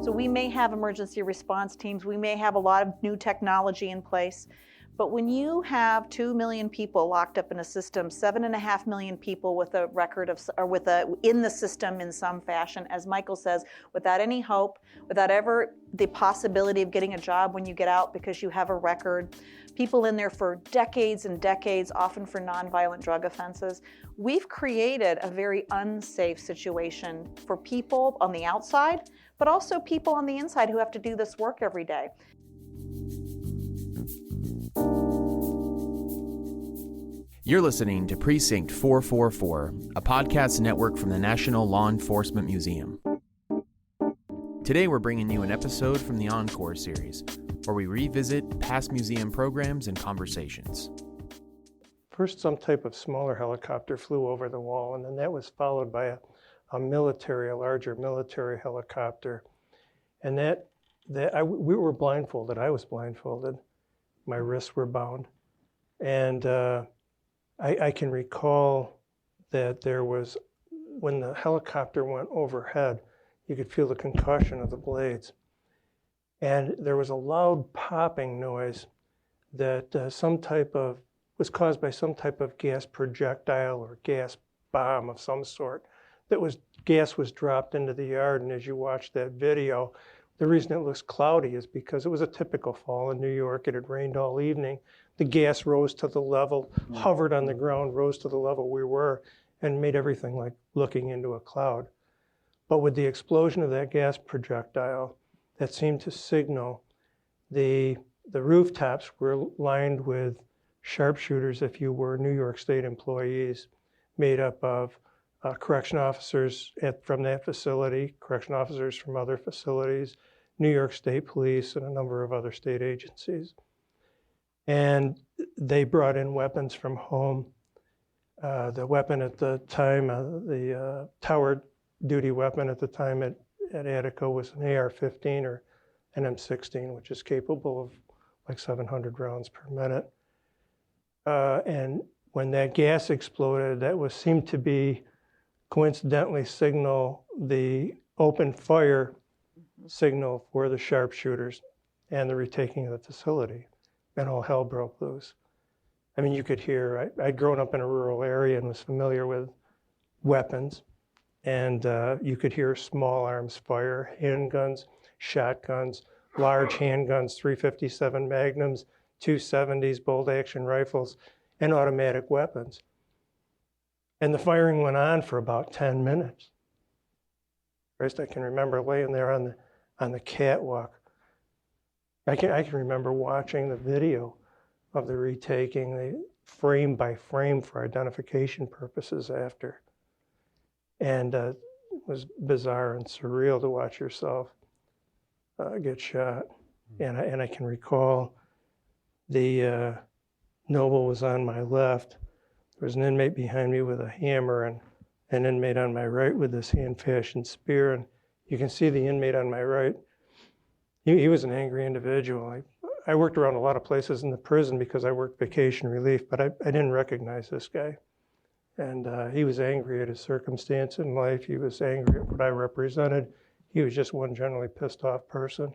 So we may have emergency response teams, we may have a lot of new technology in place, but when you have 2 million people locked up in a system, 7.5 million people with a record of, or with in the system in some fashion, as Michael says, without any hope, without ever the possibility of getting a job when you get out because you have a record, people in there for decades and decades, often for nonviolent drug offenses, we've created a very unsafe situation for people on the outside, but also people on the inside who have to do this work every day. You're listening to Precinct 444, a podcast network from the National Law Enforcement Museum. Today we're bringing you an episode from the Encore series, where we revisit past museum programs and conversations. First, some type of smaller helicopter flew over the wall, and then that was followed by a larger military helicopter. And we were blindfolded. I was blindfolded. My wrists were bound. And I can recall that there was, when the helicopter went overhead, you could feel the concussion of the blades. And there was a loud popping noise that was caused by some type of gas projectile or gas bomb of some sort. Gas was dropped into the yard, and as you watch that video, the reason it looks cloudy is because it was a typical fall in New York. It had rained all evening. The gas rose to the level, hovered on the ground, rose to the level we were, and made everything like looking into a cloud. But with the explosion of that gas projectile, that seemed to signal the rooftops were lined with sharpshooters, if you were New York State employees, made up of correction officers from that facility, correction officers from other facilities, New York State Police, and a number of other state agencies. And they brought in weapons from home. The weapon at the time, the tower duty weapon at the time at Attica was an AR-15 or an M16, which is capable of like 700 rounds per minute. And when that gas exploded, that seemed to be coincidentally signal the open fire signal for the sharpshooters and the retaking of the facility, and all hell broke loose. I mean, you could hear, I'd grown up in a rural area and was familiar with weapons, and you could hear small arms fire, handguns, shotguns, large handguns, 357 Magnums, 270s, bolt action rifles, and automatic weapons. And the firing went on for about 10 minutes. First, I can remember laying there on the catwalk. I can remember watching the video of the retaking, frame by frame for identification purposes after. And it was bizarre and surreal to watch yourself get shot. And I can recall the Noble was on my left. There was an inmate behind me with a hammer and an inmate on my right with this hand-fashioned spear. And you can see the inmate on my right. He was an angry individual. I worked around a lot of places in the prison because I worked vacation relief, but I didn't recognize this guy. And he was angry at his circumstance in life. He was angry at what I represented. He was just one generally pissed off person.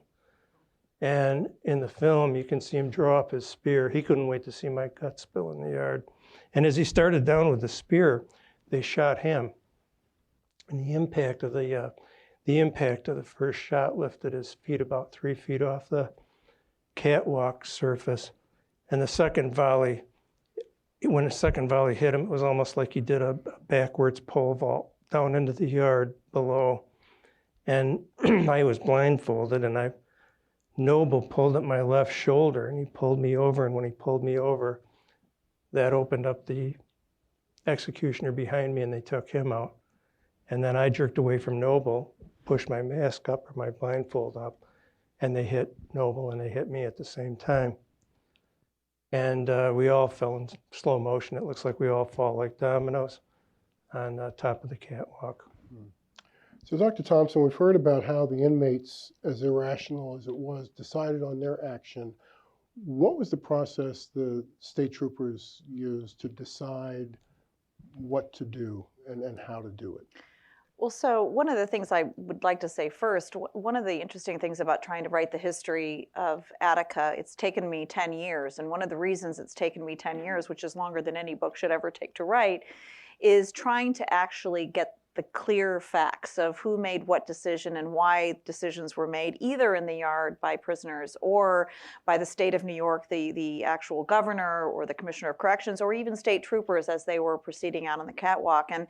And in the film, you can see him draw up his spear. He couldn't wait to see my guts spill in the yard. And as he started down with the spear, they shot him. And the impact of the first shot lifted his feet about 3 feet off the catwalk surface. And the second volley, when the second volley hit him, it was almost like he did a backwards pole vault down into the yard below. And I was blindfolded, and Noble pulled at my left shoulder, and he pulled me over. And when he pulled me over, that opened up the executioner behind me, and they took him out. And then I jerked away from Noble, pushed my mask up or my blindfold up, and they hit Noble and they hit me at the same time. And we all fell in slow motion. It looks like we all fall like dominoes on the top of the catwalk. So Dr. Thompson, we've heard about how the inmates, as irrational as it was, decided on their action. What was the process the state troopers used to decide what to do and how to do it? Well, so one of the things I would like to say first, one of the interesting things about trying to write the history of Attica, it's taken me 10 years. And one of the reasons it's taken me 10 years, which is longer than any book should ever take to write, is trying to actually get the clear facts of who made what decision and why decisions were made, either in the yard by prisoners or by the state of New York, the actual governor or the commissioner of corrections, or even state troopers as they were proceeding out on the catwalk. And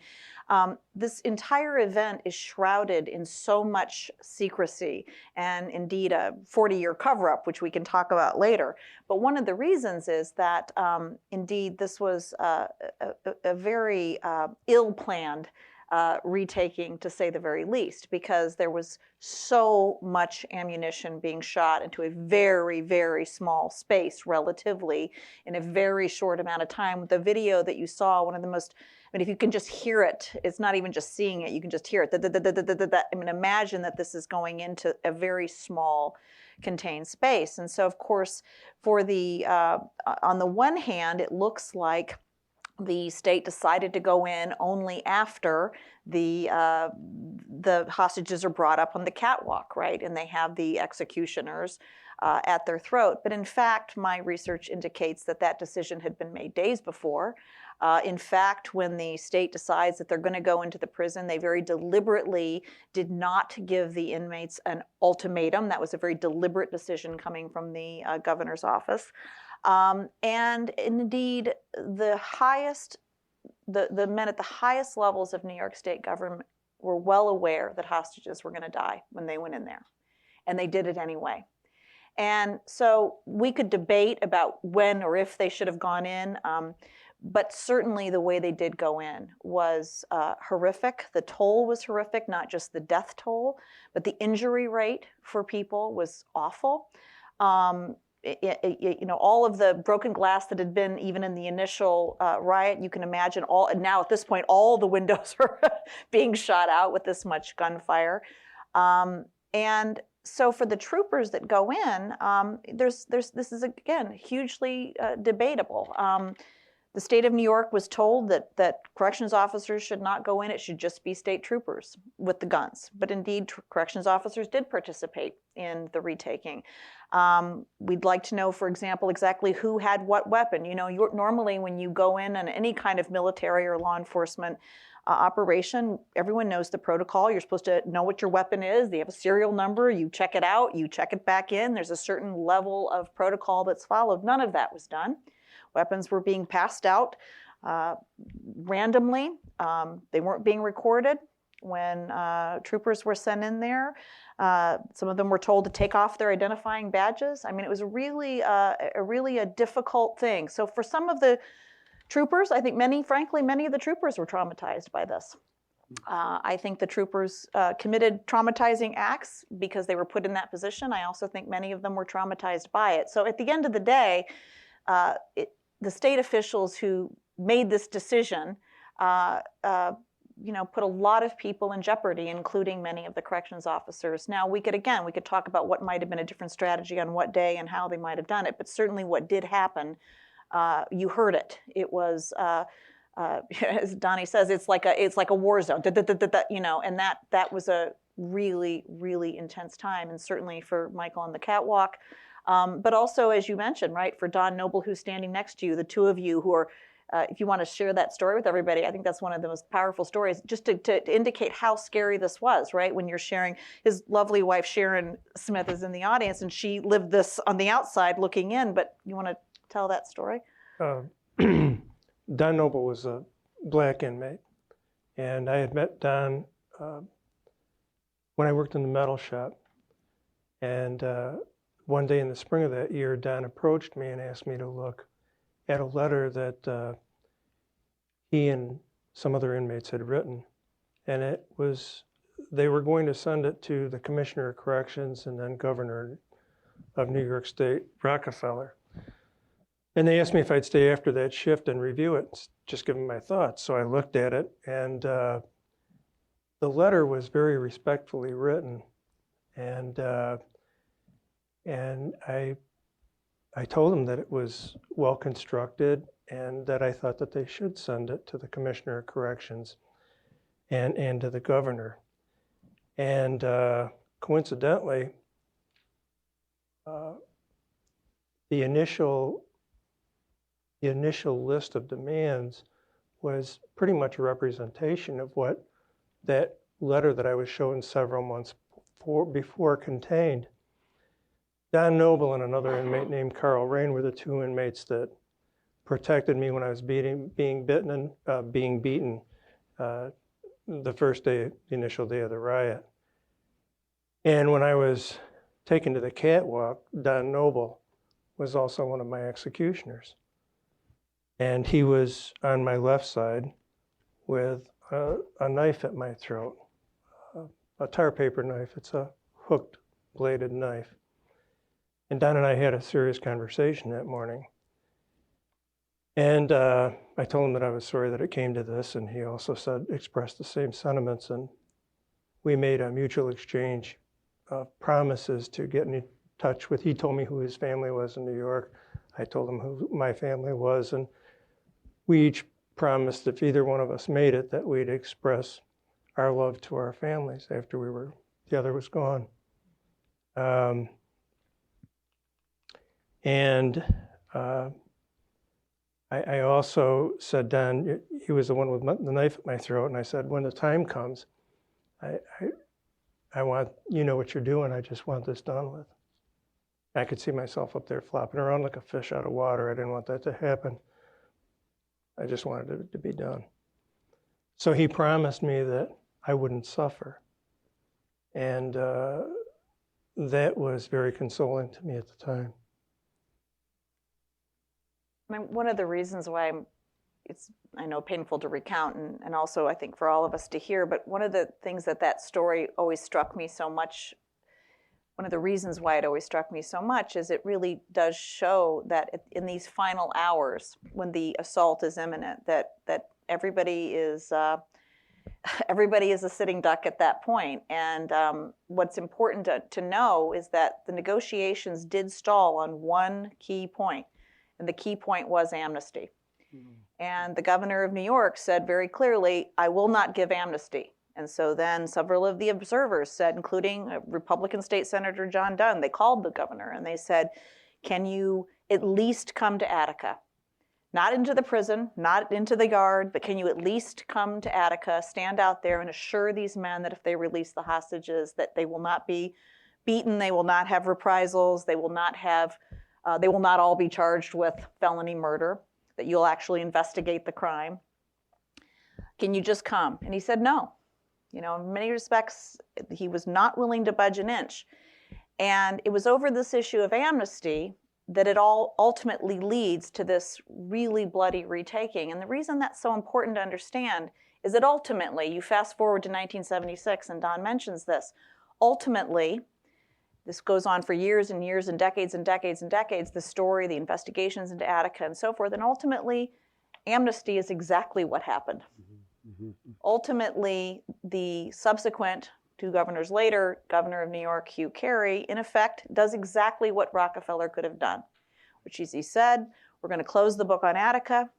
this entire event is shrouded in so much secrecy and indeed a 40-year cover-up, which we can talk about later. But one of the reasons is that indeed this was a very ill-planned retaking, to say the very least, because there was so much ammunition being shot into a very, very small space relatively in a very short amount of time. The video that you saw, one of the most, I mean, if you can just hear it, it's not even just seeing it, you can just hear it. I mean, imagine that this is going into a very small contained space. And so, of course, for the, on the one hand, it looks like the state decided to go in only after the hostages are brought up on the catwalk, right? And they have the executioners at their throat. But in fact, my research indicates that that decision had been made days before. In fact, when the state decides that they're going to go into the prison, they very deliberately did not give the inmates an ultimatum. That was a very deliberate decision coming from the governor's office. And indeed, the men at the highest levels of New York State government were well aware that hostages were going to die when they went in there. And they did it anyway. And so we could debate about when or if they should have gone in, but certainly the way they did go in was horrific. The toll was horrific, not just the death toll, but the injury rate for people was awful. You know, all of the broken glass that had been even in the initial riot, you can imagine now at this point, all the windows are being shot out with this much gunfire. And so for the troopers that go in, this is, again, hugely debatable. The state of New York was told that corrections officers should not go in. It should just be state troopers with the guns. But indeed, corrections officers did participate in the retaking. We'd like to know, for example, exactly who had what weapon. You know, normally when you go in on any kind of military or law enforcement operation, everyone knows the protocol. You're supposed to know what your weapon is. They have a serial number. You check it out. You check it back in. There's a certain level of protocol that's followed. None of that was done. Weapons were being passed out randomly. They weren't being recorded when troopers were sent in there. Some of them were told to take off their identifying badges. I mean, it was really a difficult thing. So for some of the troopers, I think many of the troopers were traumatized by this. I think the troopers committed traumatizing acts because they were put in that position. I also think many of them were traumatized by it. So at the end of the day, the state officials who made this decision, put a lot of people in jeopardy, including many of the corrections officers. Now, we could talk about what might have been a different strategy on what day and how they might have done it, but certainly what did happen, you heard it. It was, as Donnie says, it's like a war zone, and that was a really, really intense time, and certainly for Michael on the catwalk. But also, as you mentioned, right, for Don Noble, who's standing next to you, the two of you who are, if you want to share that story with everybody, I think that's one of the most powerful stories, just to indicate how scary this was, right? When you're sharing, his lovely wife, Sharon Smith, is in the audience, and she lived this on the outside looking in, but you want to tell that story? Don Noble was a black inmate, and I had met Don when I worked in the metal shop, and one day in the spring of that year, Don approached me and asked me to look at a letter that he and some other inmates had written. And it was, they were going to send it to the Commissioner of Corrections and then Governor of New York State, Rockefeller. And they asked me if I'd stay after that shift and review it, just give them my thoughts. So I looked at it, and the letter was very respectfully written. And I told them that it was well constructed and that I thought that they should send it to the Commissioner of Corrections. and to the governor. And coincidentally, the initial list of demands was pretty much a representation of what that letter that I was shown several months before contained. Don Noble and another inmate named Carl Rain were the two inmates that protected me when I was being beaten the first day, the initial day of the riot. And when I was taken to the catwalk, Don Noble was also one of my executioners. And he was on my left side with a knife at my throat, a tar paper knife. It's a hooked bladed knife. And Don and I had a serious conversation that morning. And I told him that I was sorry that it came to this, and he also expressed the same sentiments, and we made a mutual exchange of promises to get in touch with. He told me who his family was in New York. I told him who my family was, and we each promised if either one of us made it that we'd express our love to our families after the other was gone. I also said, Don, he was the one with the knife at my throat, and I said, when the time comes, I want, you know what you're doing, I just want this done with. I could see myself up there flopping around like a fish out of water. I didn't want that to happen. I just wanted it to be done. So he promised me that I wouldn't suffer. And that was very consoling to me at the time. I mean, one of the reasons why it's, I know, painful to recount, and also I think for all of us to hear, but one of the things that story always struck me so much, one of the reasons why it always struck me so much is it really does show that in these final hours, when the assault is imminent, that everybody is a sitting duck at that point. And what's important to know is that the negotiations did stall on one key point, and the key point was amnesty. Mm-hmm. And the governor of New York said very clearly, I will not give amnesty. And so then several of the observers said, including Republican State Senator John Dunn, they called the governor and they said, can you at least come to Attica? Not into the prison, not into the yard, but can you at least come to Attica, stand out there and assure these men that if they release the hostages, that they will not be beaten, they will not have reprisals, they will not all be charged with felony murder, that you'll actually investigate the crime. Can you just come? And he said no. You know, in many respects, he was not willing to budge an inch. And it was over this issue of amnesty that it all ultimately leads to this really bloody retaking. And the reason that's so important to understand is that ultimately, you fast forward to 1976, and Don mentions this, ultimately, this goes on for years and years and decades and decades and decades, the story, the investigations into Attica and so forth, and ultimately, amnesty is exactly what happened. Mm-hmm. Ultimately, the subsequent 2 governors later, governor of New York, Hugh Carey, in effect, does exactly what Rockefeller could have done, which is he said, we're going to close the book on Attica.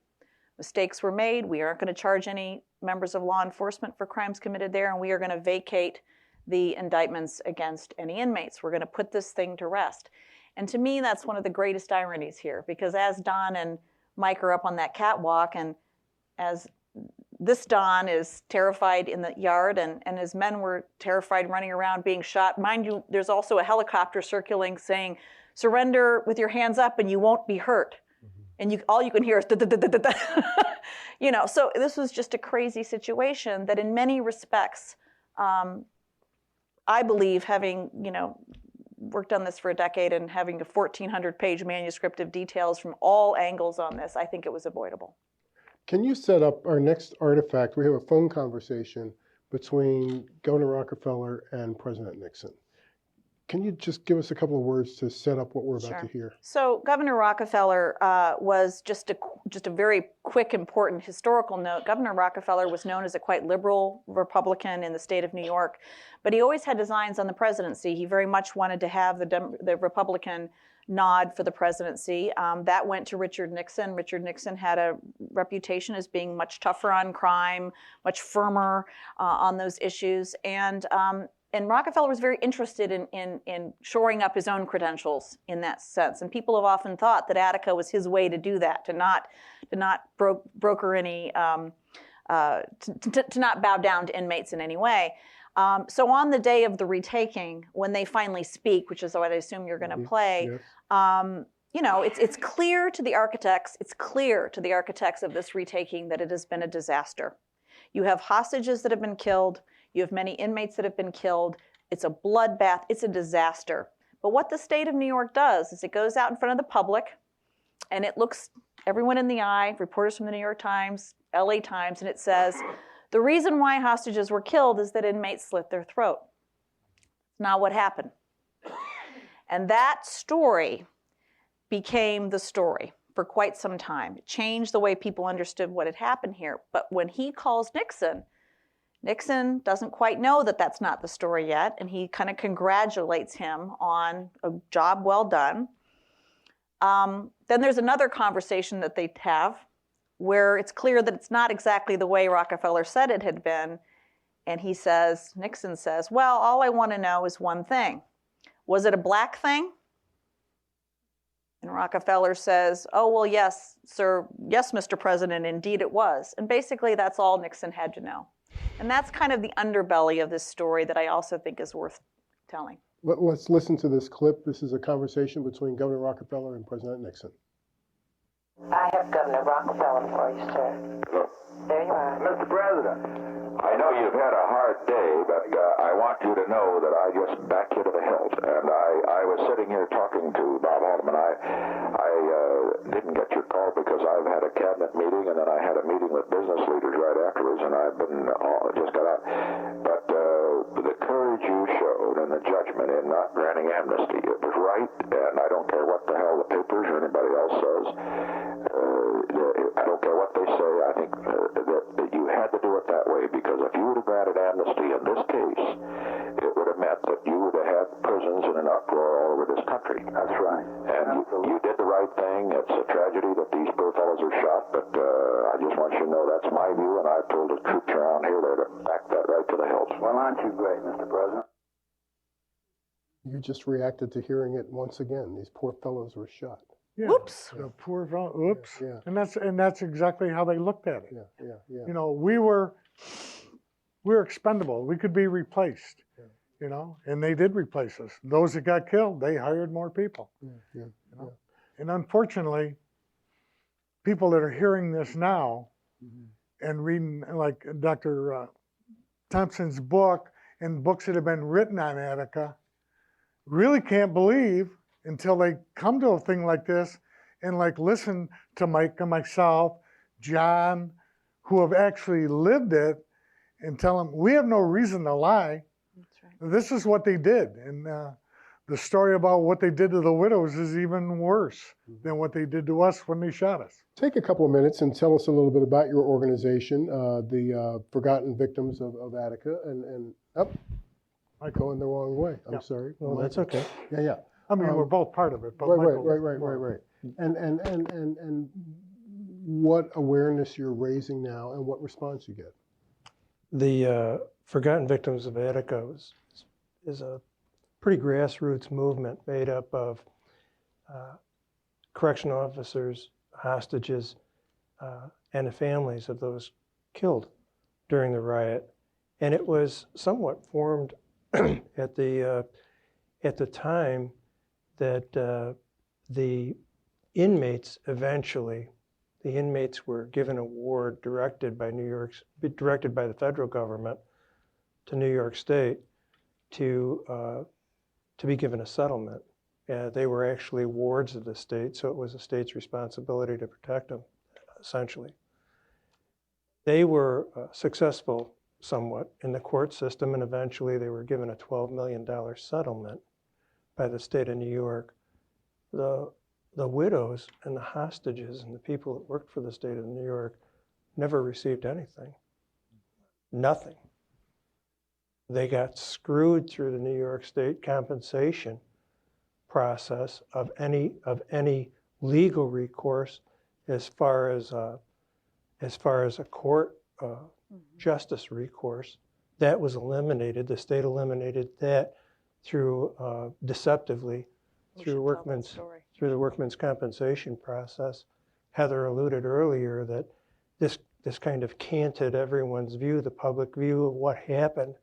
Mistakes were made. We aren't going to charge any members of law enforcement for crimes committed there, and we are going to vacate the indictments against any inmates. We're going to put this thing to rest. And to me, that's one of the greatest ironies here, because as Don and Mike are up on that catwalk, and as this Don is terrified in the yard, and his men were terrified running around being shot. Mind you, there's also a helicopter circling saying, surrender with your hands up and you won't be hurt. Mm-hmm. And all you can hear is da-da-da-da-da. You know, so this was just a crazy situation that in many respects, I believe, having, you know, worked on this for a decade and having a 1,400-page manuscript of details from all angles on this, I think it was avoidable. Can you set up our next artifact? We have a phone conversation between Governor Rockefeller and President Nixon. Can you just give us a couple of words to set up what we're about to hear? So Governor Rockefeller was just a very quick, important historical note. Governor Rockefeller was known as a quite liberal Republican in the state of New York, but he always had designs on the presidency. He very much wanted to have the Republican nod for the presidency. That went to Richard Nixon. Richard Nixon had a reputation as being much tougher on crime, much firmer on those issues. And Rockefeller was very interested in shoring up his own credentials in that sense. And people have often thought that Attica was his way to do that, to not broker any, to not bow down to inmates in any way. So on the day of the retaking, when they finally speak, which is what I assume you're going to play, yes. It's clear to the architects. It's clear to the architects of this retaking that it has been a disaster. You have hostages that have been killed. You have many inmates that have been killed. It's a bloodbath. It's a disaster. But what the state of New York does is it goes out in front of the public, and it looks everyone in the eye, reporters from the New York Times, LA Times, and it says, the reason why hostages were killed is that inmates slit their throat. It's not what happened. And that story became the story for quite some time. It changed the way people understood what had happened here. But when he calls Nixon, Nixon doesn't quite know that that's not the story yet, and he kind of congratulates him on a job well done. Then there's another conversation that they have where it's clear that it's not exactly the way Rockefeller said it had been. And Nixon says, well, all I want to know is one thing. Was it a black thing? And Rockefeller says, oh, well, yes, sir. Yes, Mr. President, indeed it was. And basically that's all Nixon had to know. And that's kind of the underbelly of this story that I also think is worth telling. Let's listen to this clip. This is a conversation between Governor Rockefeller and President Nixon. I have Governor Rockefeller for you, sir. Hello. There you are. Mr. President, I know you've had a hard day, but I want you to know that I just back you to the hilt. And I was sitting here talking to Bob Haldeman. I didn't get your call because I've had a cabinet meeting, and then I had a meeting with business leaders right afterwards, and I've been just got out. But the courage you showed and the judgment in not granting amnesty, it was right, and I don't care what the hell the papers or anybody else says. I don't care what they say. I think that you had to do it that way, because if you would have granted amnesty in this case, it would have meant that you would have had prisons in an uproar all over this country. That's right. And you did the right thing. It's a tragedy that these poor fellows are shot, but I just want you to know that's my view, and I pulled the troops around here there to back that right to the hilt. Well, aren't you great, Mr. President? You just reacted to hearing it once again. These poor fellows were shot. Yeah, Whoops. the poor fellow, oops. Yeah. And that's exactly how they looked at it. Yeah. You know, we were expendable. We could be replaced. Yeah. You know, and they did replace us. Those that got killed, they hired more people. Yeah. You know? And unfortunately, people that are hearing this now and reading like Dr. Thompson's book and books that have been written on Attica really can't believe until they come to a thing like this and like listen to Mike and myself, John, who have actually lived it, and tell them, we have no reason to lie. That's right. This is what they did. And the story about what they did to the widows is even worse than what they did to us when they shot us. Take a couple of minutes and tell us a little bit about your organization, the Forgotten Victims of Attica, and I'm going the wrong way. I'm sorry. Well, that's okay. Yeah. I mean, we're both part of it, but Right. And what awareness you're raising now, and what response you get? The Forgotten Victims of Attica is a pretty grassroots movement made up of correctional officers, hostages, and the families of those killed during the riot. And it was somewhat formed at the time that the inmates were given a ward directed by the federal government to New York State to be given a settlement. They were actually wards of the state, so it was the state's responsibility to protect them, essentially. They were successful somewhat in the court system, and eventually they were given a $12 million settlement by the state of New York. The widows and the hostages and the people that worked for the state of New York never received anything. Nothing. They got screwed through the New York State compensation process of any legal recourse as far as a court justice recourse. That was eliminated. The state eliminated that through deceptively through the workman's compensation process. Heather alluded earlier that this kind of canted everyone's view, the public view of what happened.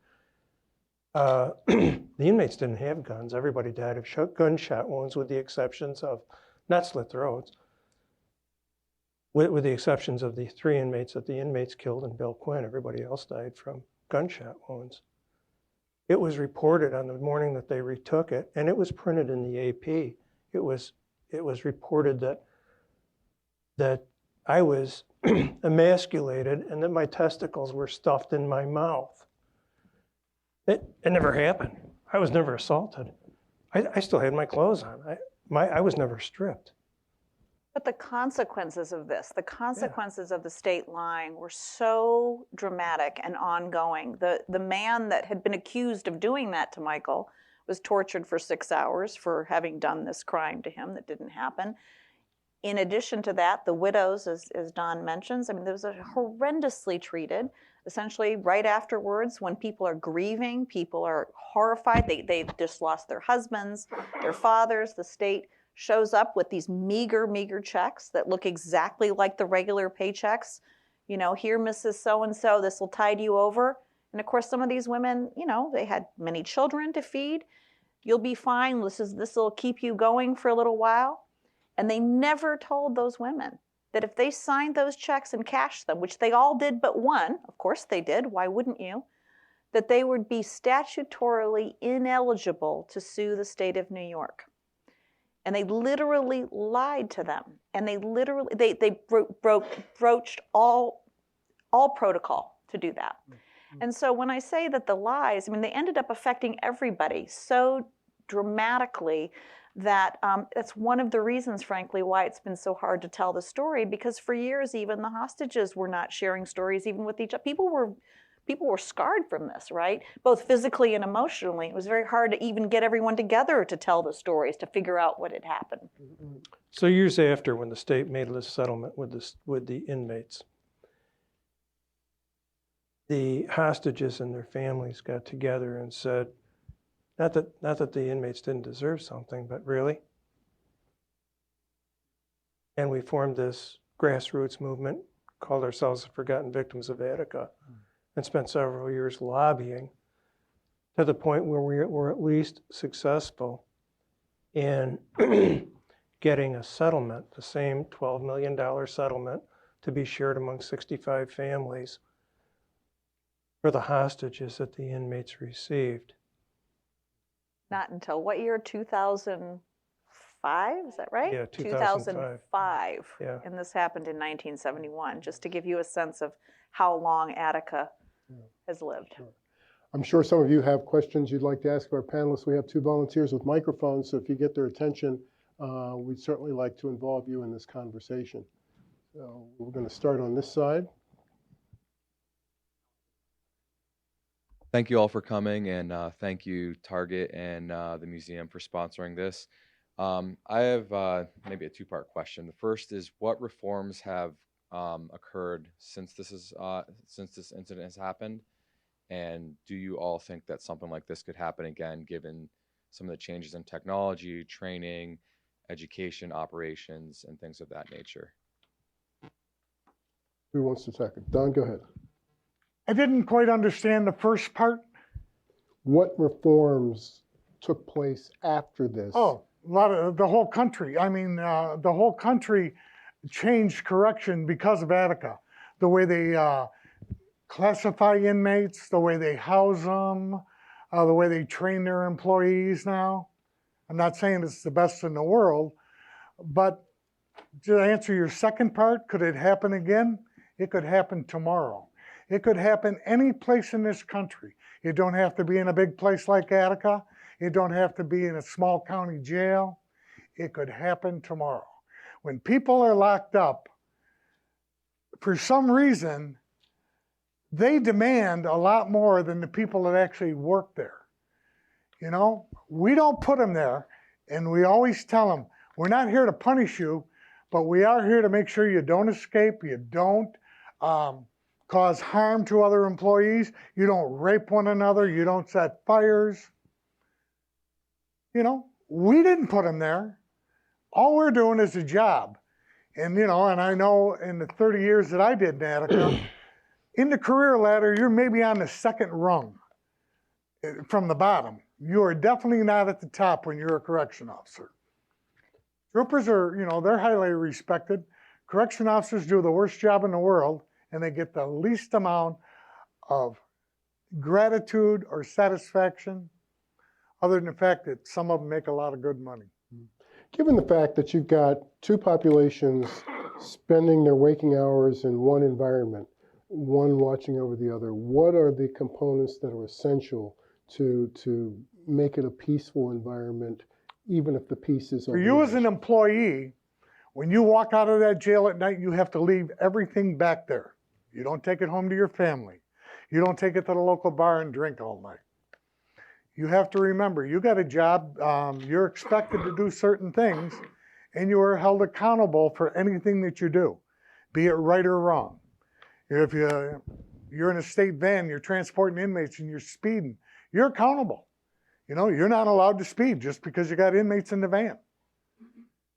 The inmates didn't have guns. Everybody died of gunshot wounds, with the exceptions of, not slit throats, with the exceptions of the 3 inmates that the inmates killed and Bill Quinn. Everybody else died from gunshot wounds. It was reported on the morning that they retook it, and it was printed in the AP. It was reported that I was emasculated and that my testicles were stuffed in my mouth. It never happened. I was never assaulted. I still had my clothes on. I was never stripped. But the consequences of this, the consequences of the state line were so dramatic and ongoing. The man that had been accused of doing that to Michael was tortured for 6 hours for having done this crime to him that didn't happen. In addition to that, the widows, as Don mentions, I mean, those are horrendously treated. Essentially, right afterwards, when people are grieving, people are horrified. They've just lost their husbands, their fathers. The state shows up with these meager checks that look exactly like the regular paychecks. You know, here, Mrs. So-and-so, this will tide you over. And of course, some of these women, you know, they had many children to feed. You'll be fine. This will keep you going for a little while. And they never told those women that if they signed those checks and cashed them, which they all did but one, of course they did, why wouldn't you, that they would be statutorily ineligible to sue the state of New York. And they literally lied to them. And they literally, they broached all protocol to do that. And so when I say that the lies, I mean, they ended up affecting everybody so dramatically that that's one of the reasons, frankly, why it's been so hard to tell the story, because for years, even the hostages were not sharing stories even with each other. People were scarred from this, right? Both physically and emotionally. It was very hard to even get everyone together to tell the stories, to figure out what had happened. So years after, when the state made this settlement with the inmates, the hostages and their families got together and said, not that the inmates didn't deserve something, but really? And we formed this grassroots movement, called ourselves the Forgotten Victims of Attica, and spent several years lobbying to the point where we were at least successful in getting a settlement, the same $12 million settlement, to be shared among 65 families for the hostages that the inmates received. Not until what year? 2005, is that right? Yeah, 2005. Yeah. And this happened in 1971, just to give you a sense of how long Attica has lived. Sure. I'm sure some of you have questions you'd like to ask our panelists. We have 2 volunteers with microphones, so if you get their attention, we'd certainly like to involve you in this conversation. So we're going to start on this side. Thank you all for coming, and thank you, Target and the museum, for sponsoring this. I have maybe a 2-part question. The first is, what reforms have occurred since this incident has happened, and do you all think that something like this could happen again, given some of the changes in technology, training, education, operations, and things of that nature? Who wants to tackle it? Don, go ahead. I didn't quite understand the first part. What reforms took place after this? Oh, a lot of the whole country. I mean, the whole country changed correction because of Attica. The way they classify inmates, the way they house them, the way they train their employees now. I'm not saying it's the best in the world, but to answer your second part, could it happen again? It could happen tomorrow. It could happen any place in this country. You don't have to be in a big place like Attica. You don't have to be in a small county jail. It could happen tomorrow. When people are locked up, for some reason, they demand a lot more than the people that actually work there. You know, we don't put them there. And we always tell them, we're not here to punish you, but we are here to make sure you don't escape, you don't cause harm to other employees, you don't rape one another, you don't set fires. You know, we didn't put them there. All we're doing is a job. And, you know, and I know in the 30 years that I did in Attica, in the career ladder, you're maybe on the second rung from the bottom. You are definitely not at the top when you're a correction officer. Troopers are, you know, they're highly respected. Correction officers do the worst job in the world, and they get the least amount of gratitude or satisfaction, other than the fact that some of them make a lot of good money. Given the fact that you've got two populations spending their waking hours in one environment, one watching over the other, what are the components that are essential to make it a peaceful environment, even if the peace is For you as an employee, when you walk out of that jail at night, you have to leave everything back there. You don't take it home to your family. You don't take it to the local bar and drink all night. You have to remember, you got a job, you're expected to do certain things, and you are held accountable for anything that you do, be it right or wrong. If you're in a state van, you're transporting inmates and you're speeding, you're accountable. You know, you're not allowed to speed just because you got inmates in the van.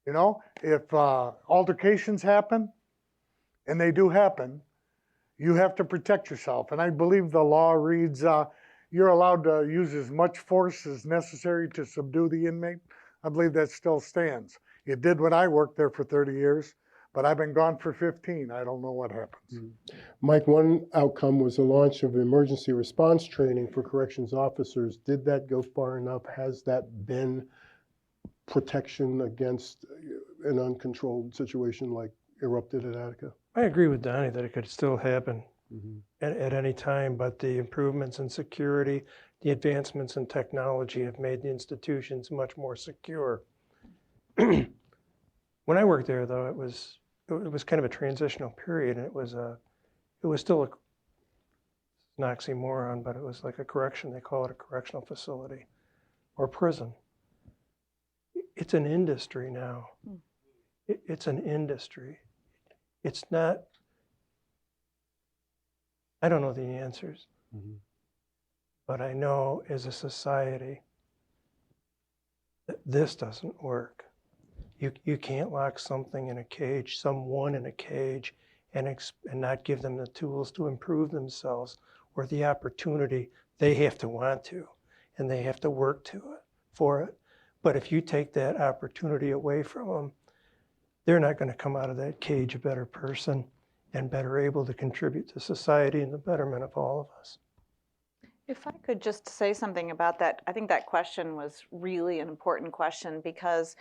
You know, if altercations happen, and they do happen, you have to protect yourself. And I believe the law reads, you're allowed to use as much force as necessary to subdue the inmate. I believe that still stands. It did when I worked there for 30 years, but I've been gone for 15. I don't know what happens. Mike, one outcome was the launch of emergency response training for corrections officers. Did that go far enough? Has that been protection against an uncontrolled situation like erupted at Attica? I agree with Donnie that it could still happen at any time, but the improvements in security, the advancements in technology have made the institutions much more secure. When I worked there, though, it was kind of a transitional period, and it was still an oxymoron, but it was like a correction. They call it a correctional facility or prison. It's an industry now. It's an industry. It's not. I don't know the answers, but I know as a society that this doesn't work. You can't lock something in a cage, someone in a cage, and not give them the tools to improve themselves or the opportunity. They have to want to, and they have to work for it. But if you take that opportunity away from them, they're not going to come out of that cage a better person and better able to contribute to society and the betterment of all of us. If I could just say something about that, I think that question was really an important question, because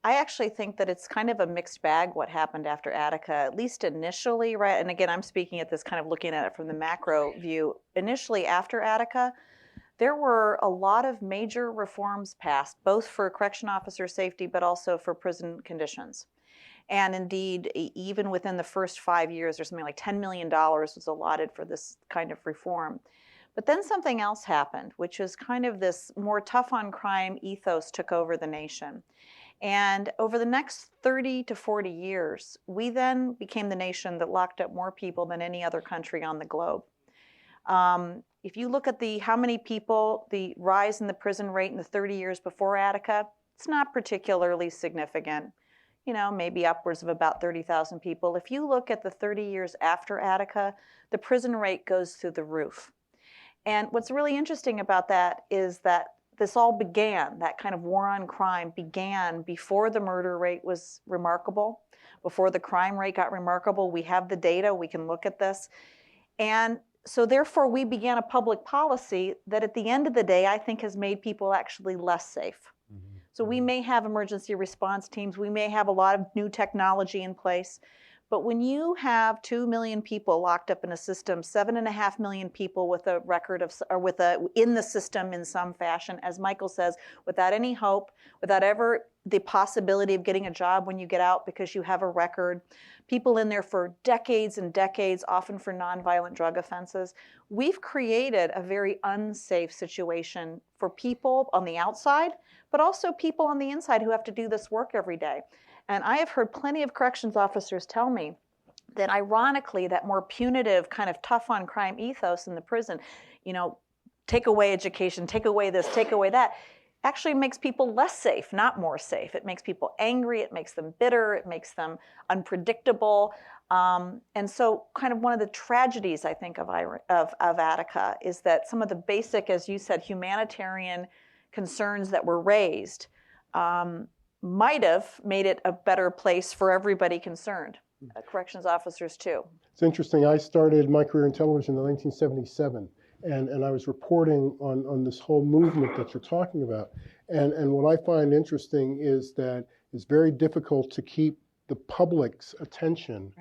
I actually think that it's kind of a mixed bag what happened after Attica, at least initially, right? And again, I'm speaking at this kind of looking at it from the macro view. Initially after Attica, there were a lot of major reforms passed, both for correction officer safety, but also for prison conditions. And indeed, even within the first 5 years, there's something like $10 million was allotted for this kind of reform. But then something else happened, which is kind of this more tough on crime ethos took over the nation. And over the next 30 to 40 years, we then became the nation that locked up more people than any other country on the globe. If you look at how many people, the rise in the prison rate in the 30 years before Attica, it's not particularly significant. You know, maybe upwards of about 30,000 people. If you look at the 30 years after Attica, the prison rate goes through the roof. And what's really interesting about that is that this all began, that kind of war on crime began before the murder rate was remarkable, before the crime rate got remarkable. We have the data, we can look at this. And so therefore we began a public policy that at the end of the day, I think has made people actually less safe. So we may have emergency response teams, we may have a lot of new technology in place, But when you have 2 million people locked up in a system, 7.5 million people with a record of, or in the system in some fashion, as Michael says, without any hope, without ever the possibility of getting a job when you get out because you have a record, people in there for decades and decades, often for nonviolent drug offenses, we've created a very unsafe situation for people on the outside, but also people on the inside who have to do this work every day. And I have heard plenty of corrections officers tell me that ironically, that more punitive kind of tough on crime ethos in the prison, take away education, take away this, take away that, actually makes people less safe, not more safe. It makes people angry, it makes them bitter, it makes them unpredictable. And so kind of one of the tragedies, I think, of Attica is that some of the basic, as you said, humanitarian concerns that were raised might have made it a better place for everybody concerned, corrections officers too. It's interesting. I started my career in television in 1977, and I was reporting on this whole movement that you're talking about. And what I find interesting is that it's very difficult to keep the public's attention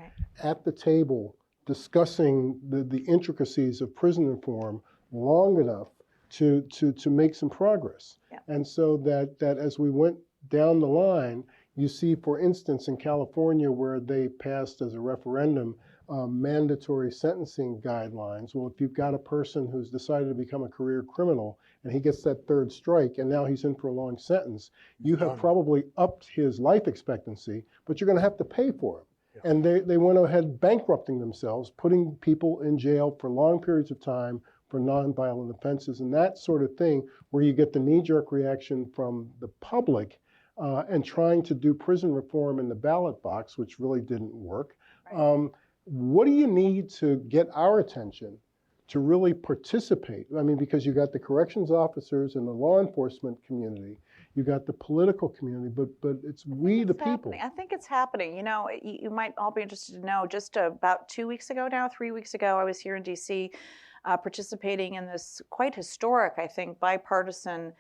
at the table discussing the intricacies of prison reform long enough to make some progress. Yeah. And so that as we went down the line, you see, for instance, in California, where they passed as a referendum mandatory sentencing guidelines. Well, if you've got a person who's decided to become a career criminal and he gets that third strike and now he's in for a long sentence, you have probably upped his life expectancy, but you're going to have to pay for him. Yeah. And they went ahead bankrupting themselves, putting people in jail for long periods of time for nonviolent offenses and that sort of thing, where you get the knee-jerk reaction from the public and trying to do prison reform in the ballot box, which really didn't work. Right. What do you need to get our attention to really participate? I mean, because you got the corrections officers and the law enforcement community, you got the political community, but it's we the people. I think it's happening. You might all be interested to know, just about 2 weeks ago now, 3 weeks ago, I was here in DC participating in this quite historic, I think, bipartisan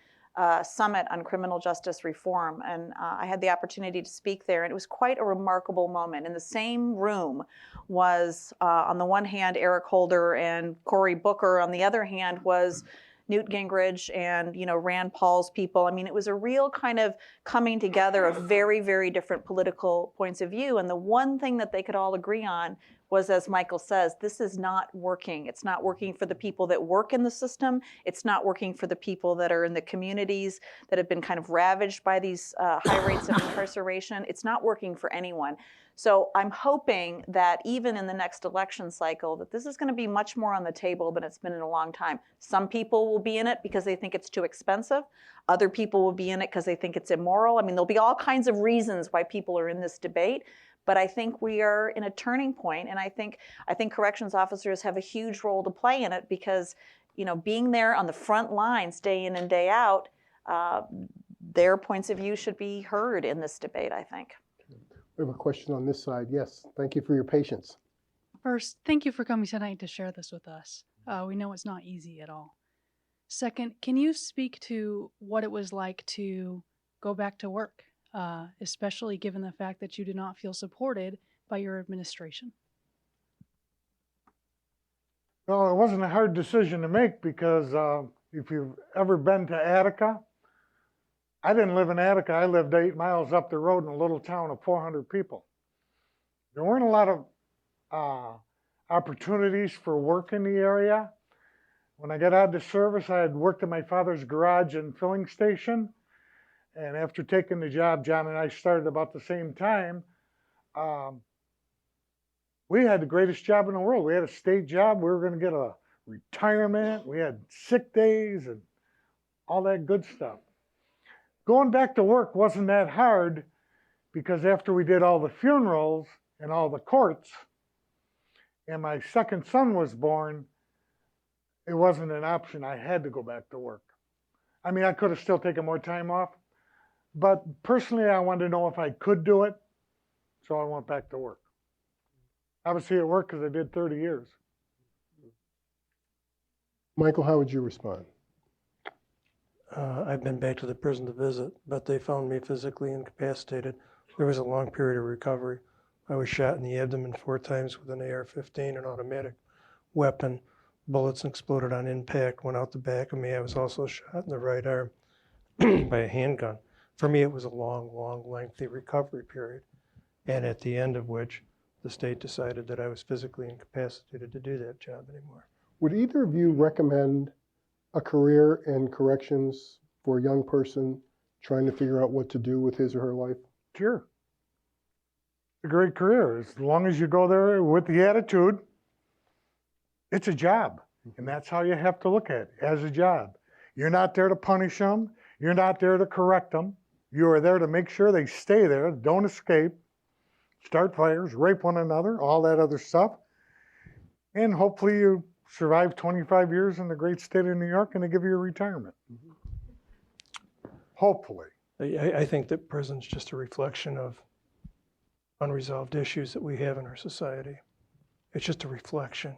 summit on criminal justice reform, and I had the opportunity to speak there, and it was quite a remarkable moment. In the same room was, on the one hand, Eric Holder and Cory Booker. On the other hand was Newt Gingrich and Rand Paul's people. I mean, it was a real kind of coming together of very, very different political points of view, and the one thing that they could all agree on was, as Michael says, this is not working. It's not working for the people that work in the system. It's not working for the people that are in the communities that have been kind of ravaged by these high rates of incarceration. It's not working for anyone. So I'm hoping that even in the next election cycle, that this is going to be much more on the table than it's been in a long time. Some people will be in it because they think it's too expensive. Other people will be in it because they think it's immoral. I mean, there'll be all kinds of reasons why people are in this debate. But I think we are in a turning point, and I think corrections officers have a huge role to play in it because, being there on the front lines day in and day out, their points of view should be heard in this debate, I think. We have a question on this side. Yes, thank you for your patience. First, thank you for coming tonight to share this with us. We know it's not easy at all. Second, can you speak to what it was like to go back to work? Especially given the fact that you did not feel supported by your administration? Well, it wasn't a hard decision to make because if you've ever been to Attica, I didn't live in Attica. I lived 8 miles up the road in a little town of 400 people. There weren't a lot of opportunities for work in the area. When I got out of service, I had worked at my father's garage and filling station. And after taking the job, John and I started about the same time. We had the greatest job in the world. We had a state job. We were going to get a retirement. We had sick days and all that good stuff. Going back to work wasn't that hard because after we did all the funerals and all the courts, and my second son was born, it wasn't an option. I had to go back to work. I mean, I could have still taken more time off. But personally, I wanted to know if I could do it, so I went back to work. Obviously, it worked because I did 30 years. Michael, how would you respond? I've been back to the prison to visit, but they found me physically incapacitated. There was a long period of recovery. I was shot in the abdomen 4 times with an AR-15, an automatic weapon. Bullets exploded on impact, went out the back of me. I was also shot in the right arm by a handgun. For me, it was a long, lengthy recovery period, and at the end of which the state decided that I was physically incapacitated to do that job anymore. Would either of you recommend a career in corrections for a young person trying to figure out what to do with his or her life? Sure. A great career. As long as you go there with the attitude, it's a job. And that's how you have to look at it, as a job. You're not there to punish them. You're not there to correct them. You are there to make sure they stay there, don't escape, start fires, rape one another, all that other stuff. And hopefully you survive 25 years in the great state of New York and they give you a retirement. Hopefully. I think that prison's just a reflection of unresolved issues that we have in our society. It's just a reflection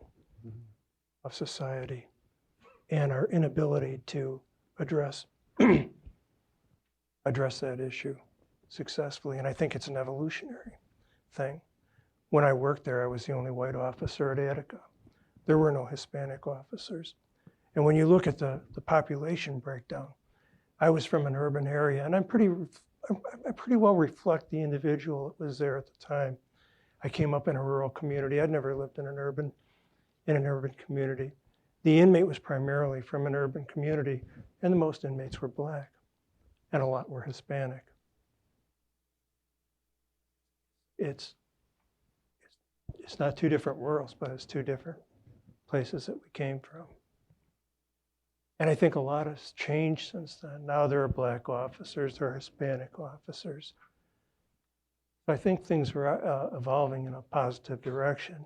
of society and our inability to address that issue successfully. And I think it's an evolutionary thing. When I worked there, I was the only white officer at Attica. There were no Hispanic officers. And when you look at the population breakdown, I was from an urban area, and I pretty well reflect the individual that was there at the time. I came up in a rural community. I'd never lived in an urban community. The inmate was primarily from an urban community, and the most inmates were black, and a lot were Hispanic. It's not 2 different worlds, but it's 2 different places that we came from. And I think a lot has changed since then. Now there are black officers, there are Hispanic officers. I think things are evolving in a positive direction.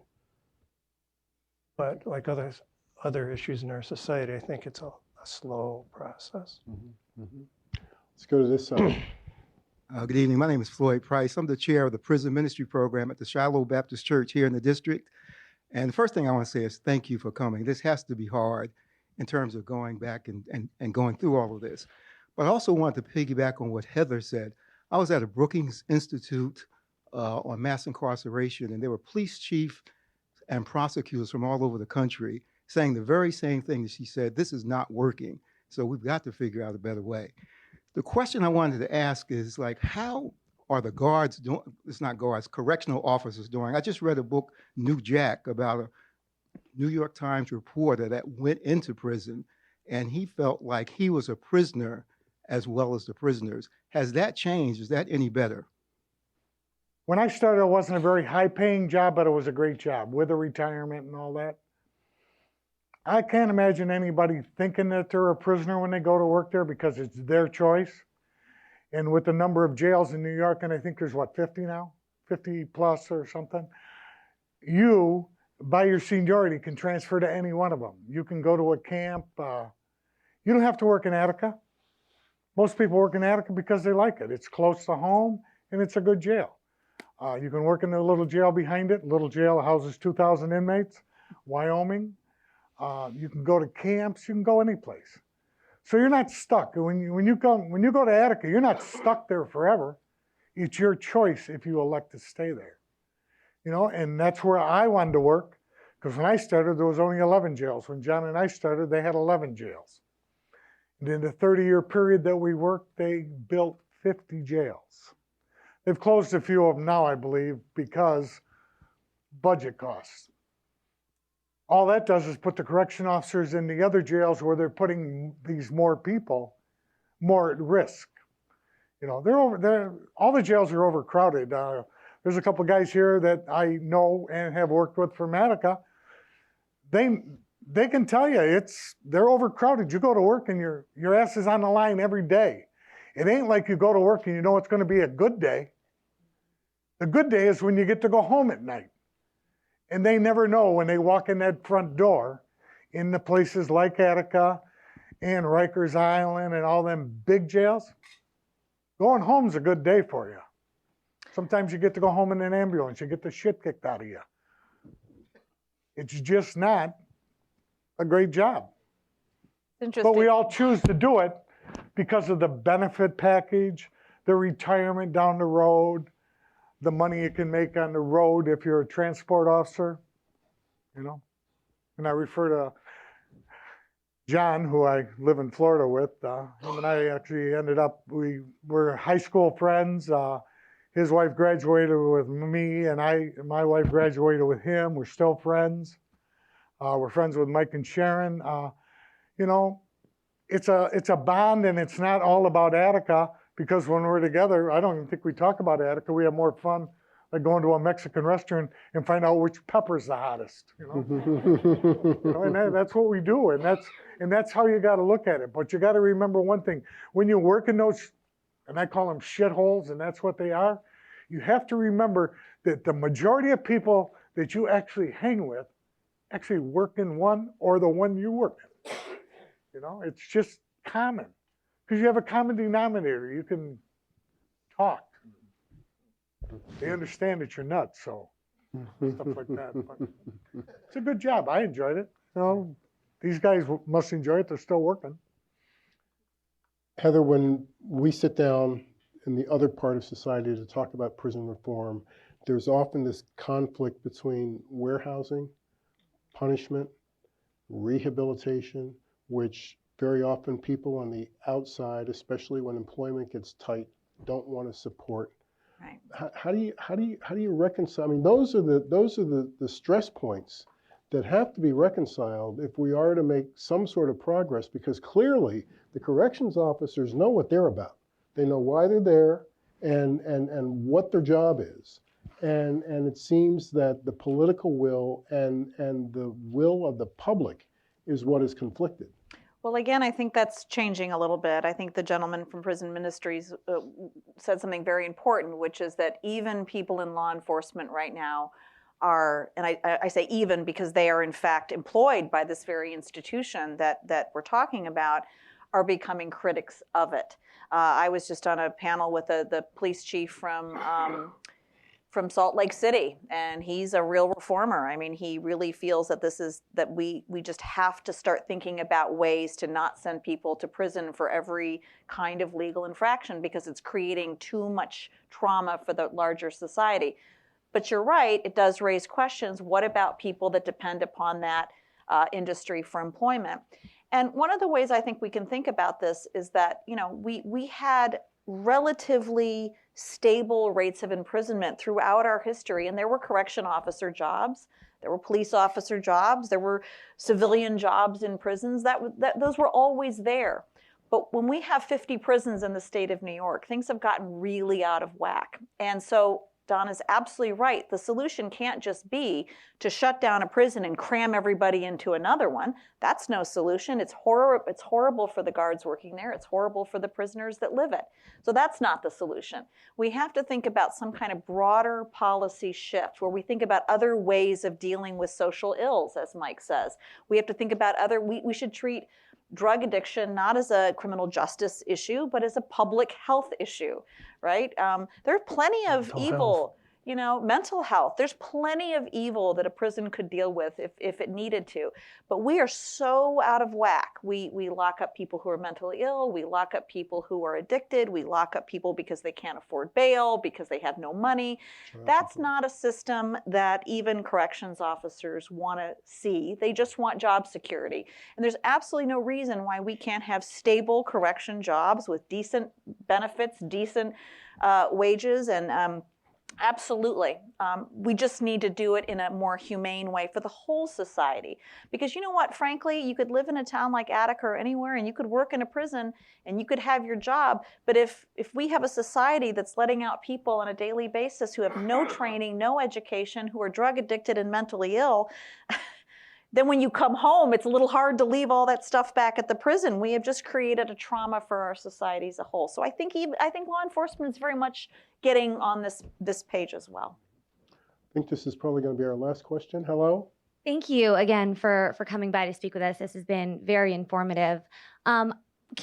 But like other issues in our society, I think it's a slow process. Let's go to this side. Good evening. My name is Floyd Price. I'm the chair of the prison ministry program at the Shiloh Baptist Church here in the district. And the first thing I want to say is thank you for coming. This has to be hard in terms of going back and going through all of this. But I also want to piggyback on what Heather said. I was at a Brookings Institute on mass incarceration, and there were police chiefs and prosecutors from all over the country saying the very same thing that she said. This is not working, so we've got to figure out a better way. The question I wanted to ask is, like, how are the guards doing? It's not guards, correctional officers doing. I just read a book, New Jack, about a New York Times reporter that went into prison, and he felt like he was a prisoner as well as the prisoners. Has that changed? Is that any better? When I started, it wasn't a very high-paying job, but it was a great job with a retirement and all that. I can't imagine anybody thinking that they're a prisoner when they go to work there because it's their choice. And with the number of jails in New York, and I think there's, what, 50 now? 50 plus or something? You, by your seniority, can transfer to any one of them. You can go to a camp. You don't have to work in Attica. Most people work in Attica because they like it. It's close to home, and it's a good jail. You can work in the little jail behind it. Little jail houses 2,000 inmates. Wyoming. You can go to camps. You can go any place. So you're not stuck. When you go to Attica, you're not stuck there forever. It's your choice if you elect to stay there. You know, and that's where I wanted to work, because when I started, there was only 11 jails. When John and I started, they had 11 jails. And in the 30-year period that we worked, they built 50 jails. They've closed a few of them now, I believe, because budget costs. All that does is put the correction officers in the other jails where they're putting these more people more at risk. You know, all the jails are overcrowded. There's a couple guys here that I know and have worked with from Attica. They can tell you they're overcrowded. You go to work and your ass is on the line every day. It ain't like you go to work and you know it's going to be a good day. The good day is when you get to go home at night. And they never know when they walk in that front door in the places like Attica and Rikers Island and all them big jails. Going home's a good day for you. Sometimes you get to go home in an ambulance. You get the shit kicked out of you. It's just not a great job. Interesting. But we all choose to do it because of the benefit package, the retirement down the road, the money you can make on the road if you're a transport officer, you know. And I refer to John, who I live in Florida with. Him and I actually ended up, we were high school friends. His wife graduated with me, and my wife graduated with him. We're still friends. We're friends with Mike and Sharon. You know, it's a bond, and it's not all about Attica, because when we're together, I don't even think we talk about Attica. We have more fun like going to a Mexican restaurant and find out which pepper's the hottest, you know. You know, and that's what we do, and that's how you got to look at it. But you got to remember one thing: when you work in those, and I call them shitholes, and that's what they are, you have to remember that the majority of people that you actually hang with actually work in one or the one you work in. You know, it's just common, because you have a common denominator. You can talk. They understand that you're nuts, so stuff like that. But it's a good job. I enjoyed it. You know, these guys must enjoy it. They're still working. Heather, when we sit down in the other part of society to talk about prison reform, there's often this conflict between warehousing, punishment, rehabilitation, which very often people on the outside, especially when employment gets tight, don't want to support. Right. How do you reconcile? I mean, those are the stress points that have to be reconciled if we are to make some sort of progress, because clearly the corrections officers know what they're about. They know why they're there and what their job is. And it seems that the political will and the will of the public is what is conflicted. Well, again, I think that's changing a little bit. I think the gentleman from Prison Ministries said something very important, which is that even people in law enforcement right now are, and I say even because they are in fact employed by this very institution that we're talking about, are becoming critics of it. I was just on a panel with the police chief from Salt Lake City, and he's a real reformer. I mean, he really feels that we just have to start thinking about ways to not send people to prison for every kind of legal infraction, because it's creating too much trauma for the larger society. But you're right, it does raise questions. What about people that depend upon that industry for employment? And one of the ways I think we can think about this is that, you know, we had relatively stable rates of imprisonment throughout our history, and there were correction officer jobs, there were police officer jobs, there were civilian jobs in prisons. Those were always there. But when we have 50 prisons in the state of New York, things have gotten really out of whack. And so Don is absolutely right. The solution can't just be to shut down a prison and cram everybody into another one. That's no solution. It's horrible for the guards working there. It's horrible for the prisoners that live it. So that's not the solution. We have to think about some kind of broader policy shift where we think about other ways of dealing with social ills, as Mike says. We have to think about we should treat drug addiction not as a criminal justice issue, but as a public health issue, right? There are plenty of evil, you know, mental health. There's plenty of evil that a prison could deal with if it needed to. But we are so out of whack. We lock up people who are mentally ill. We lock up people who are addicted. We lock up people because they can't afford bail, because they have no money. That's not a system that even corrections officers want to see. They just want job security. And there's absolutely no reason why we can't have stable correction jobs with decent benefits, decent wages, and absolutely. We just need to do it in a more humane way for the whole society. Because you know what, frankly, you could live in a town like Attica or anywhere, and you could work in a prison, and you could have your job. But if we have a society that's letting out people on a daily basis who have no training, no education, who are drug addicted and mentally ill, then when you come home, it's a little hard to leave all that stuff back at the prison. We have just created a trauma for our society as a whole. So I think law enforcement is very much getting on this page as well. I think this is probably going to be our last question. Hello? Thank you again for coming by to speak with us. This has been very informative. Can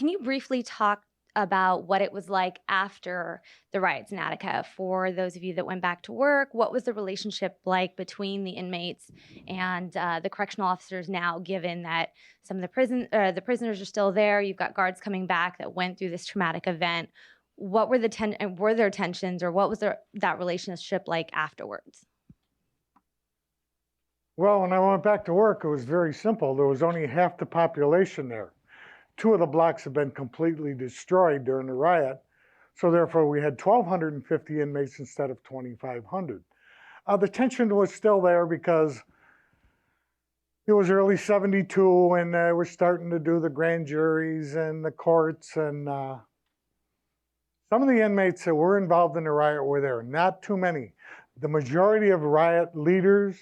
you briefly talk about what it was like after the riots in Attica? For those of you that went back to work, what was the relationship like between the inmates and the correctional officers now, given that some of the prisoners are still there? You've got guards coming back that went through this traumatic event. what were were there tensions, or what was that relationship like afterwards? Well, when I went back to work, it was very simple. There was only half the population there. 2 of the blocks had been completely destroyed during the riot, so therefore we had 1,250 inmates instead of 2,500. The tension was still there because it was early '72, and we're starting to do the grand juries and the courts, and some of the inmates that were involved in the riot were there. Not too many. The majority of riot leaders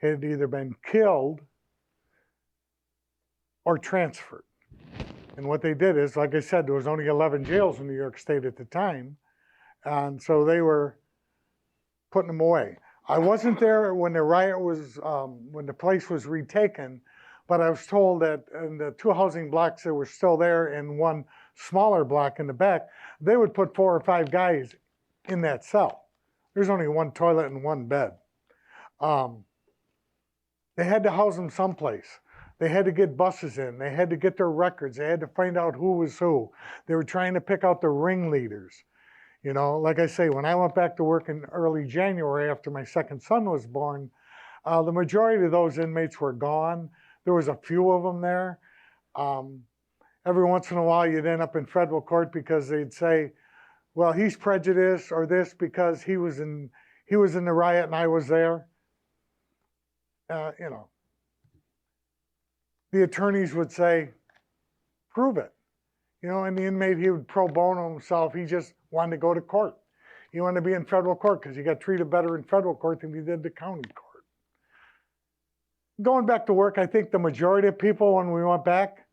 had either been killed or transferred. And what they did is, like I said, there was only 11 jails in New York State at the time, and so they were putting them away. I wasn't there when the riot was, when the place was retaken, but I was told that in the 2 housing blocks that were still there and 1 smaller block in the back, they would put 4 or 5 guys in that cell. There's only 1 toilet and 1 bed. They had to house them someplace. They had to get buses in. They had to get their records. They had to find out who was who. They were trying to pick out the ringleaders. You know, like I say, when I went back to work in early January after my second son was born, the majority of those inmates were gone. There was a few of them there. Every once in a while, you'd end up in federal court because they'd say, well, he's prejudiced, or this because he was in the riot and I was there. You know, the attorneys would say, prove it. You know, and the inmate, he would pro bono himself. He just wanted to go to court. He wanted to be in federal court because he got treated better in federal court than he did the county court. Going back to work, I think the majority of people, when we went back,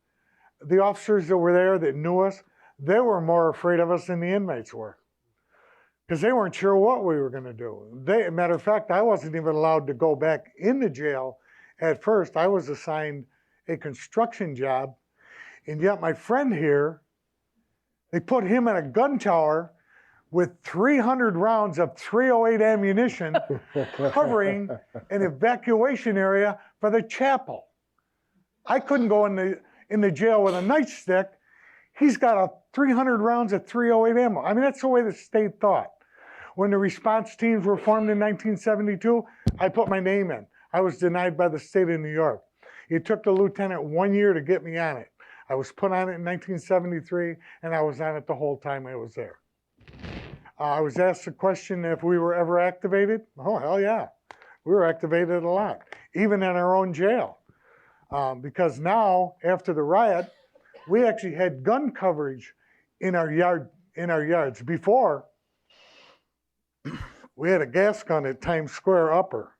the officers that were there that knew us, they were more afraid of us than the inmates were, because they weren't sure what we were going to do. Matter of fact, I wasn't even allowed to go back into jail at first. I was assigned a construction job, and yet my friend here, they put him in a gun tower with 300 rounds of .308 ammunition covering an evacuation area for the chapel. I couldn't go in the jail with a nightstick. He's got 300 rounds of .308 ammo. I mean, that's the way the state thought. When the response teams were formed in 1972, I put my name in. I was denied by the state of New York. It took the lieutenant 1 year to get me on it. I was put on it in 1973, and I was on it the whole time I was there. I was asked the question if we were ever activated. Oh, hell yeah. We were activated a lot, even in our own jail. Because now, after the riot, we actually had gun coverage in our yards. Before, we had a gas gun at Times Square Upper.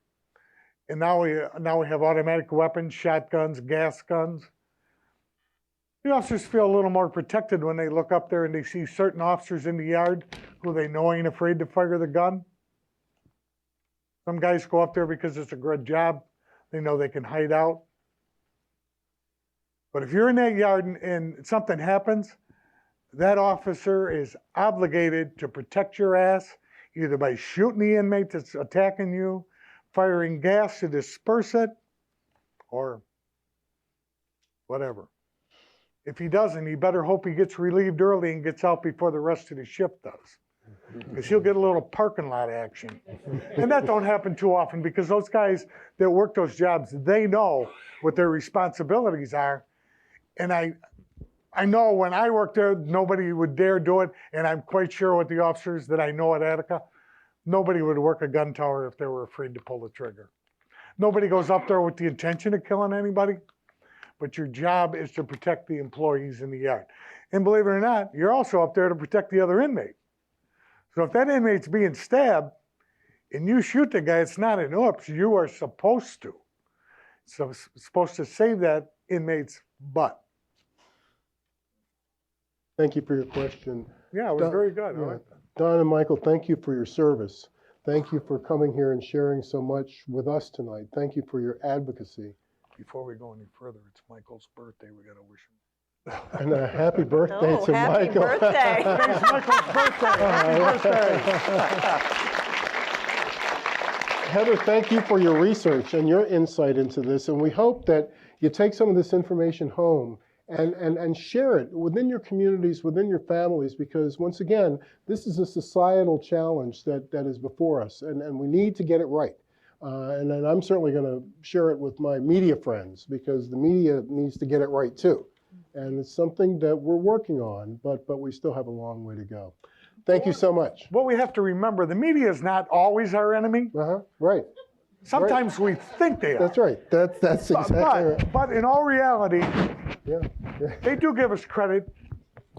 And now we have automatic weapons, shotguns, gas guns. The officers feel a little more protected when they look up there and they see certain officers in the yard who they know ain't afraid to fire the gun. Some guys go up there because it's a good job. They know they can hide out. But if you're in that yard and something happens, that officer is obligated to protect your ass, either by shooting the inmate that's attacking you, firing gas to disperse it, or whatever. If he doesn't, he better hope he gets relieved early and gets out before the rest of the shift does. Because he'll get a little parking lot action. And that don't happen too often, because those guys that work those jobs, they know what their responsibilities are. And I know when I worked there, nobody would dare do it. And I'm quite sure with the officers that I know at Attica, nobody would work a gun tower if they were afraid to pull the trigger. Nobody goes up there with the intention of killing anybody, but your job is to protect the employees in the yard. And believe it or not, you're also up there to protect the other inmate. So if that inmate's being stabbed and you shoot the guy, it's not an oops, you are supposed to. So it's supposed to save that inmate's butt. Thank you for your question. Yeah, it was very good. Yeah. Don and Michael, thank you for your service. Thank you for coming here and sharing so much with us tonight. Thank you for your advocacy. Before we go any further, it's Michael's birthday. We got to wish him. And a happy birthday to happy Michael. Birthday. It's Michael's birthday. Happy birthday. Heather, thank you for your research and your insight into this. And we hope that you take some of this information home and share it within your communities, within your families, because once again, this is a societal challenge that is before us, and we need to get it right. And then I'm certainly going to share it with my media friends, because the media needs to get it right too. And it's something that we're working on, but we still have a long way to go. Thank you so much. What we have to remember, the media is not always our enemy. Right. Sometimes we think they are. That's right. That's exactly right. But in all reality, they do give us credit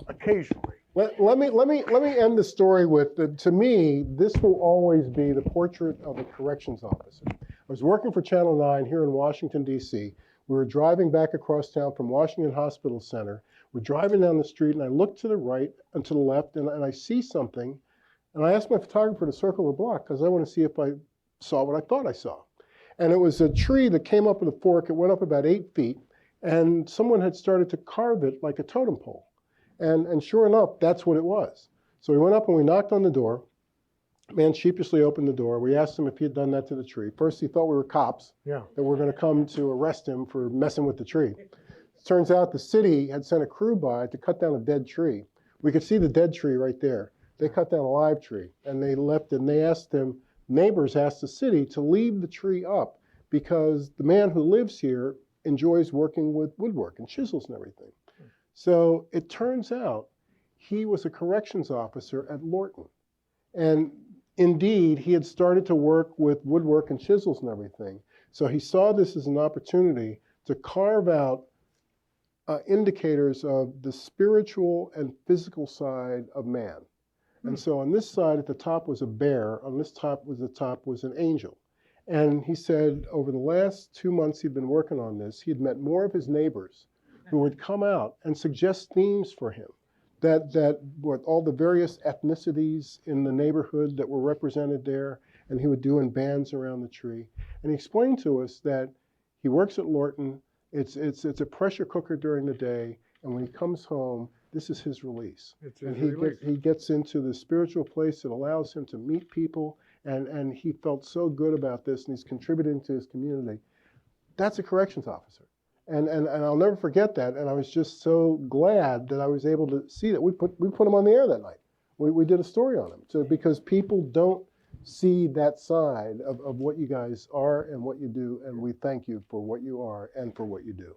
occasionally. Let me end the story with, to me, this will always be the portrait of a corrections officer. I was working for Channel 9 here in Washington, D.C. We were driving back across town from Washington Hospital Center. We're driving down the street, and I look to the right and to the left, and I see something. And I asked my photographer to circle the block, because I want to see if I saw what I thought I saw. And it was a tree that came up with a fork. It went up about 8 feet, and someone had started to carve it like a totem pole. And sure enough, that's what it was. So we went up and we knocked on the door. The man sheepishly opened the door. We asked him if he had done that to the tree. First, he thought we were cops that were going to come to arrest him for messing with the tree. Turns out the city had sent a crew by to cut down a dead tree. We could see the dead tree right there. They cut down a live tree, and they left it, and they asked him, neighbors asked the city to leave the tree up because the man who lives here enjoys working with woodwork and chisels and everything. So it turns out he was a corrections officer at Lorton. And indeed, he had started to work with woodwork and chisels and everything. So he saw this as an opportunity to carve out indicators of the spiritual and physical side of man. And so on this side at the top was a bear, on this top was an angel. And he said over the last 2 months he'd been working on this, he had met more of his neighbors who would come out and suggest themes for him, that with all the various ethnicities in the neighborhood that were represented there, and he would do in bands around the tree. And he explained to us that he works at Lorton, it's a pressure cooker during the day, and when he comes home, this is his release. He gets into the spiritual place that allows him to meet people, and he felt so good about this, and he's contributing to his community. That's a corrections officer. And I'll never forget that, and I was just so glad that I was able to see that. We put him on the air that night. We did a story on him, so because people don't see that side of what you guys are and what you do, and we thank you for what you are and for what you do.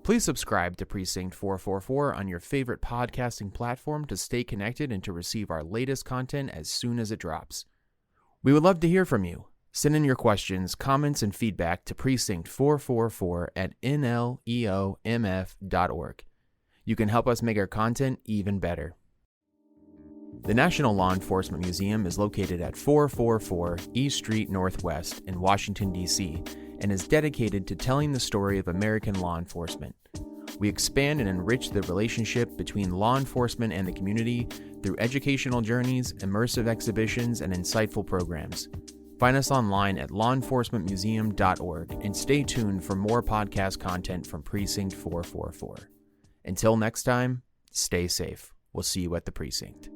Please subscribe to Precinct 444 on your favorite podcasting platform to stay connected and to receive our latest content as soon as it drops. We would love to hear from you. Send in your questions, comments, and feedback to precinct444@nleomf.org. You can help us make our content even better. The National Law Enforcement Museum is located at 444 East Street Northwest in Washington, D.C., and is dedicated to telling the story of American law enforcement. We expand and enrich the relationship between law enforcement and the community through educational journeys, immersive exhibitions, and insightful programs. Find us online at lawenforcementmuseum.org and stay tuned for more podcast content from Precinct 444. Until next time, stay safe. We'll see you at the Precinct.